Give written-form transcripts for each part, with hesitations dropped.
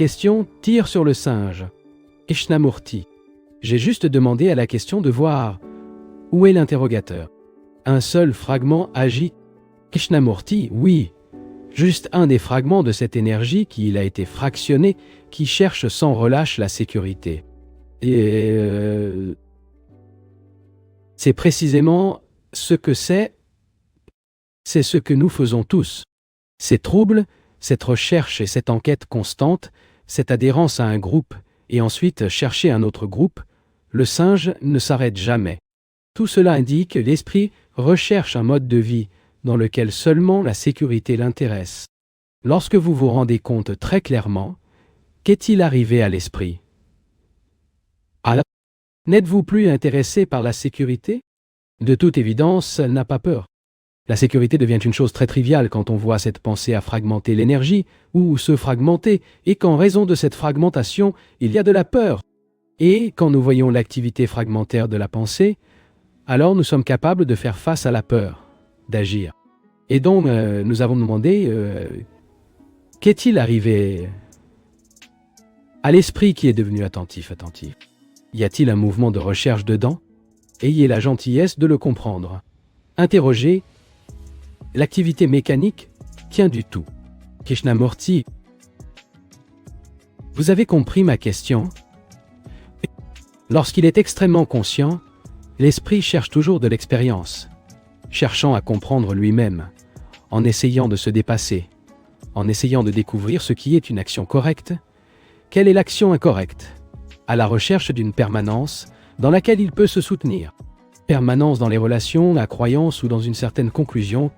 Question tire sur le singe. Krishnamurti. J'ai juste demandé à la question de voir où est l'interrogateur. Un seul fragment agit. Krishnamurti, oui. Juste un des fragments de cette énergie qui a été fractionné, qui cherche sans relâche la sécurité. Et c'est précisément ce que c'est ce que nous faisons tous. Ces troubles, cette recherche et cette enquête constante, cette adhérence à un groupe, et ensuite chercher un autre groupe, le singe ne s'arrête jamais. Tout cela indique que l'esprit recherche un mode de vie dans lequel seulement la sécurité l'intéresse. Lorsque vous vous rendez compte très clairement, qu'est-il arrivé à l'esprit? Alors, n'êtes-vous plus intéressé par la sécurité? De toute évidence, elle n'a pas peur. La sécurité devient une chose très triviale quand on voit cette pensée à fragmenter l'énergie ou se fragmenter et qu'en raison de cette fragmentation, il y a de la peur. Et quand nous voyons l'activité fragmentaire de la pensée, alors nous sommes capables de faire face à la peur, d'agir. Et donc, nous avons demandé, qu'est-il arrivé à l'esprit qui est devenu attentif? Y a-t-il un mouvement de recherche dedans? Ayez la gentillesse de le comprendre. Interrogez. L'activité mécanique tient du tout. Krishnamurti. Vous avez compris ma question? Lorsqu'il est extrêmement conscient, l'esprit cherche toujours de l'expérience, cherchant à comprendre lui-même, en essayant de se dépasser, en essayant de découvrir ce qui est une action correcte, quelle est l'action incorrecte, à la recherche d'une permanence dans laquelle il peut se soutenir. Permanence dans les relations, la croyance ou dans une certaine conclusion.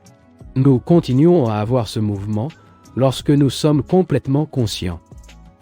Nous continuons à avoir ce mouvement lorsque nous sommes complètement conscients.